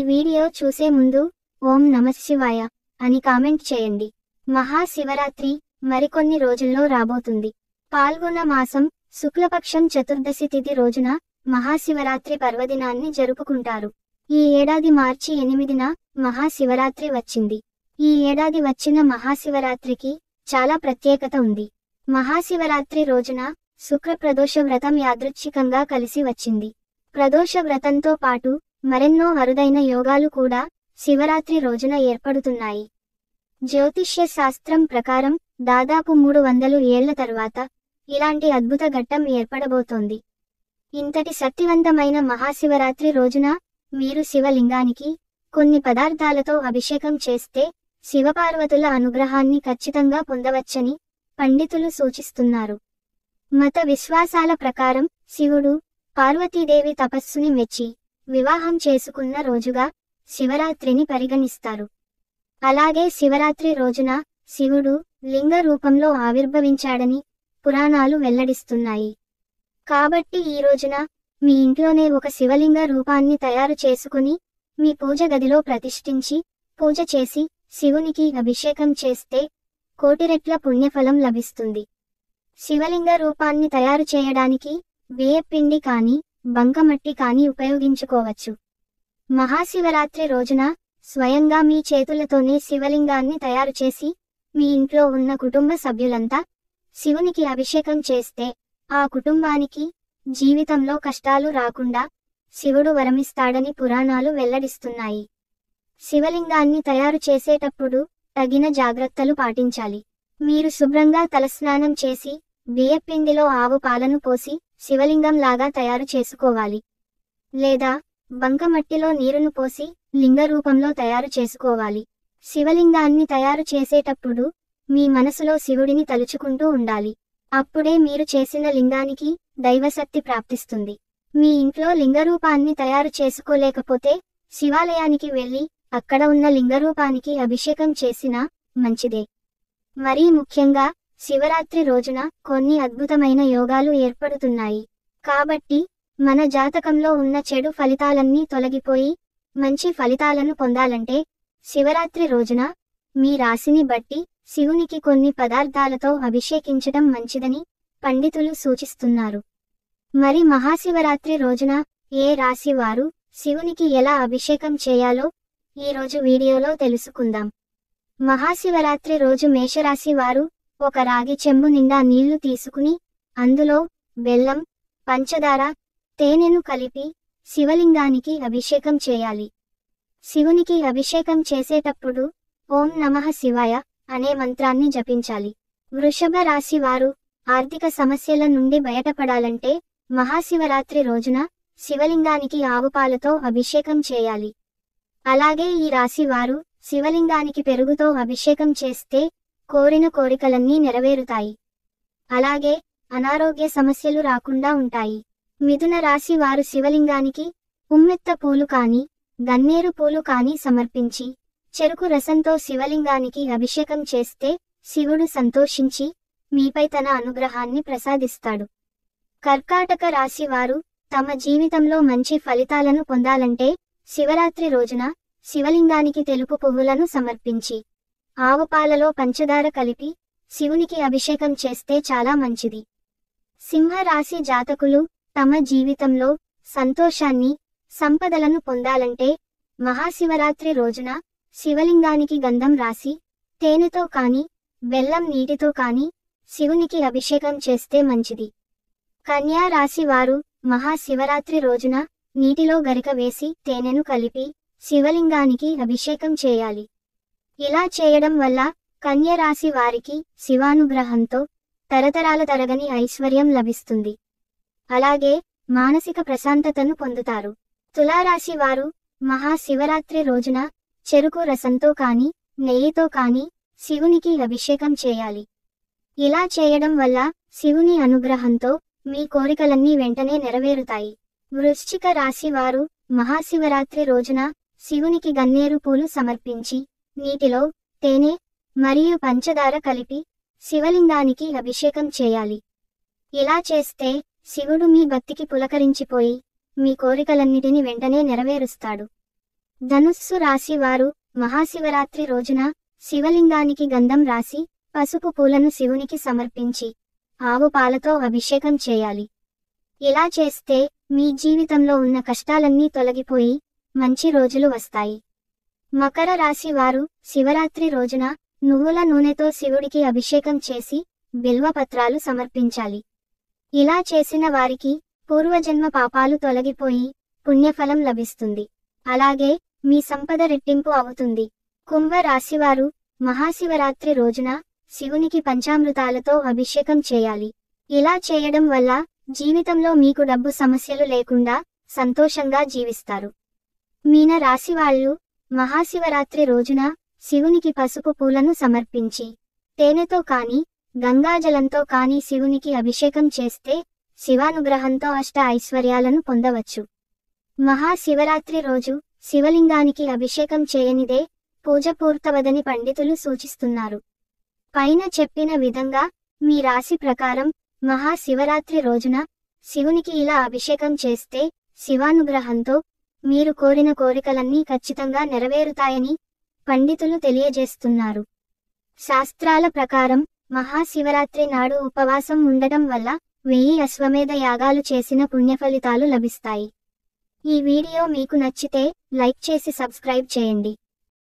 Video చూసే ముందు ఓం నమఃశివాయ అని కామెంట్ చేయండి. మహాశివరాత్రి మరికొన్ని రోజుల్లో రాబోతుంది. పాల్గొన మాసం శుక్లపక్షం చతుర్దశి తిథి రోజున మహాశివరాత్రి పర్వదినాన్ని జరుపుకుంటారు. ఈ ఏడాది మార్చి 8న మహాశివరాత్రి వచ్చింది. ఈ ఏడాది వచ్చిన మహాశివరాత్రికి చాలా ప్రత్యేకత ఉంది. మహాశివరాత్రి రోజున శుక్ర ప్రదోష వ్రతం యాదృచ్ఛికంగా కలిసి వచ్చింది. ప్రదోష వ్రతంతో పాటు మరెన్నో అరుదైన యోగాలు కూడా శివరాత్రి రోజున ఏర్పడుతున్నాయి. జ్యోతిష్య శాస్త్రం ప్రకారం దాదాపు 300 ఏళ్ల తర్వాత ఇలాంటి అద్భుత ఘట్టం ఏర్పడబోతోంది. ఇంతటి శక్తివంతమైన మహాశివరాత్రి రోజున మీరు శివలింగానికి కొన్ని పదార్థాలతో అభిషేకం చేస్తే శివపార్వతుల అనుగ్రహాన్ని ఖచ్చితంగా పొందవచ్చని పండితులు సూచిస్తున్నారు. మత విశ్వాసాల ప్రకారం శివుడు పార్వతీదేవి తపస్సుని మెచ్చి వివాహం చేసుకున్న రోజుగా శివరాత్రిని పరిగణిస్తారు. అలాగే శివరాత్రి రోజున శివుడు లింగ రూపంలో ఆవిర్భవించాడని పురాణాలు వెల్లడిస్తున్నాయి. కాబట్టి ఈ రోజున మీ ఇంట్లోనే ఒక శివలింగ రూపాన్ని తయారు చేసుకుని మీ పూజ గదిలో ప్రతిష్ఠించి పూజ చేసి శివునికి అభిషేకం చేస్తే కోటి రెట్ల పుణ్యఫలం లభిస్తుంది. శివలింగ రూపాన్ని తయారు చేయడానికి బియ్యపిండి కానీ బంకమట్టి కానీ ఉపయోగించుకోవచ్చు. మహాశివరాత్రి రోజున స్వయంగా మీ చేతులతోనే శివలింగాన్ని తయారు చేసి మీ ఇంట్లో ఉన్న కుటుంబ సభ్యులంతా శివునికి అభిషేకం చేస్తే ఆ కుటుంబానికి జీవితంలో కష్టాలు రాకుండా శివుడు వరమిస్తాడని పురాణాలు వెల్లడిస్తున్నాయి. శివలింగాన్ని తయారు చేసేటప్పుడు తగిన జాగ్రత్తలు పాటించాలి. మీరు శుభ్రంగా తలస్నానం చేసి బియ్యపిండిలో ఆవు పాలను పోసి శివలింగం లాగా తయారు చేసుకోవాలి. లేదా బంకమట్టిలో నీరును పోసి లింగ రూపంలో తయారు చేసుకోవాలి. శివలింగాన్ని తయారు చేసేటప్పుడు మీ మనసులో శివుడిని తలుచుకుంటూ ఉండాలి. అప్పుడే మీరు చేసిన లింగానికి దైవశక్తి ప్రాప్తిస్తుంది. మీ ఇంట్లో లింగరూపాన్ని తయారు చేసుకోలేకపోతే శివాలయానికి వెళ్ళి అక్కడ ఉన్న లింగరూపానికి అభిషేకం చేసినా మంచిదే. మరీ ముఖ్యంగా శివరాత్రి రోజున కొన్ని అద్భుతమైన యోగాలు ఏర్పడుతున్నాయి. కాబట్టి మన జాతకంలో ఉన్న చెడు ఫలితాలన్నీ తొలగిపోయి మంచి ఫలితాలను పొందాలంటే శివరాత్రి రోజున మీ రాశిని బట్టి శివునికి కొన్ని పదార్థాలతో అభిషేకించడం మంచిదని పండితులు సూచిస్తున్నారు. మరి మహాశివరాత్రి రోజున ఏ రాశి వారు శివునికి ఎలా అభిషేకం చేయాలో ఈరోజు వీడియోలో తెలుసుకుందాం. మహాశివరాత్రి రోజు మేషరాశి వారు ఒక రాగి చెంబు నిండా నీళ్లు తీసుకుని అందులో బెల్లం, పంచదార, తేనెను కలిపి శివలింగానికి అభిషేకం చేయాలి. శివునికి అభిషేకం చేసేటప్పుడు ఓం నమః శివాయ అనే మంత్రాన్ని జపించాలి. వృషభ రాశి వారు ఆర్థిక సమస్యల నుండి బయటపడాలంటే మహాశివరాత్రి రోజున శివలింగానికి ఆవుపాలతో అభిషేకం చేయాలి. అలాగే ఈ రాశి వారు శివలింగానికి పెరుగుతో అభిషేకం చేస్తే కోరిన కోరికలన్నీ నెరవేరుతాయి. అలాగే అనారోగ్య సమస్యలు రాకుండా ఉంటాయి. మిథున రాశి వారు శివలింగానికి ఉమ్మెత్త పూలు కానీ గన్నేరు పూలు కానీ సమర్పించి చెరుకు రసంతో శివలింగానికి అభిషేకం చేస్తే శివుడు సంతోషించి మీపై తన అనుగ్రహాన్ని ప్రసాదిస్తాడు. కర్కాటక రాశి వారు తమ జీవితంలో మంచి ఫలితాలను పొందాలంటే శివరాత్రి రోజున శివలింగానికి తెలుపు పువ్వులను సమర్పించి ఆవుపాలలో పంచదార కలిపి శివునికి అభిషేకం చేస్తే చాలా మంచిది. సింహరాశి జాతకులు తమ జీవితంలో సంతోషాన్ని, సంపదలను పొందాలంటే మహాశివరాత్రి రోజున శివలింగానికి గంధం రాసి తేనెతో కానీ బెల్లం నీటితో కానీ శివునికి అభిషేకం చేస్తే మంచిది. కన్యా రాశి వారు మహాశివరాత్రి రోజున నీటిలో గరిక వేసి తేనెను కలిపి శివలింగానికి అభిషేకం చేయాలి. ఇలా చేయడం వల్ల కన్య రాశి వారికి శివానుగ్రహంతో తరతరాల తరగని ఐశ్వర్యం లభిస్తుంది. అలాగే మానసిక ప్రశాంతతను పొందుతారు. తులారాశి వారు మహాశివరాత్రి రోజున చెరుకు రసంతో కానీ నెయ్యితో కానీ శివునికి అభిషేకం చేయాలి. ఇలా చేయడం వల్ల శివుని అనుగ్రహంతో మీ కోరికలన్నీ వెంటనే నెరవేరుతాయి. వృశ్చిక రాశి వారు మహాశివరాత్రి రోజున శివునికి గన్నేరు పూలు సమర్పించి నీటిలో తేనె మరియు పంచదార కలిపి శివలింగానికి అభిషేకం చేయాలి. ఇలా చేస్తే శివుడు మీ భక్తికి పులకరించిపోయి మీ కోరికలన్నిటిని వెంటనే నెరవేరుస్తాడు. ధనుస్సు రాశి వారు మహాశివరాత్రి రోజున శివలింగానికి గంధం రాసి పసుపు పూలను శివునికి సమర్పించి ఆవు పాలతో అభిషేకం చేయాలి. ఇలా చేస్తే మీ జీవితంలో ఉన్న కష్టాలన్నీ తొలగిపోయి మంచి రోజులు వస్తాయి. మకర రాశి వారు శివరాత్రి రోజున నువ్వుల నూనెతో శివుడికి అభిషేకం చేసి బిల్వపత్రాలు సమర్పించాలి. ఇలా చేసిన వారికి పూర్వజన్మ పాపాలు తొలగిపోయి పుణ్యఫలం లభిస్తుంది. అలాగే మీ సంపద రెట్టింపు అవుతుంది. కుంభ రాశివారు మహాశివరాత్రి రోజున శివునికి పంచామృతాలతో అభిషేకం చేయాలి. ఇలా చేయడం వల్ల జీవితంలో మీకు డబ్బు సమస్యలు లేకుండా సంతోషంగా జీవిస్తారు. మీన రాశివాళ్ళు మహాశివరాత్రి రోజున శివునికి పసుపు పూలను సమర్పించి తేనెతో కాని గంగాజలంతో కాని శివునికి అభిషేకం చేస్తే శివానుగ్రహంతో అష్ట ఐశ్వర్యాలను పొందవచ్చు. మహాశివరాత్రి రోజు శివలింగానికి అభిషేకం చేయనిదే పూజ పూర్తవదని పండితులు సూచిస్తున్నారు. పైన చెప్పిన విధంగా మీ రాశి ప్రకారం మహాశివరాత్రి రోజున శివునికి ఇలా అభిషేకం చేస్తే శివానుగ్రహంతో మీరు కోరిన కోరికలన్నీ ఖచ్చితంగా నెరవేరుతాయని పండితులు తెలియజేస్తున్నారు. శాస్త్రాల ప్రకారం మహాశివరాత్రి నాడు ఉపవాసం ఉండటం వల్ల 1000 అశ్వమేధ యాగాలు చేసిన పుణ్యఫలితాలు లభిస్తాయి. ఈ వీడియో మీకు నచ్చితే లైక్ చేసి సబ్స్క్రైబ్ చేయండి.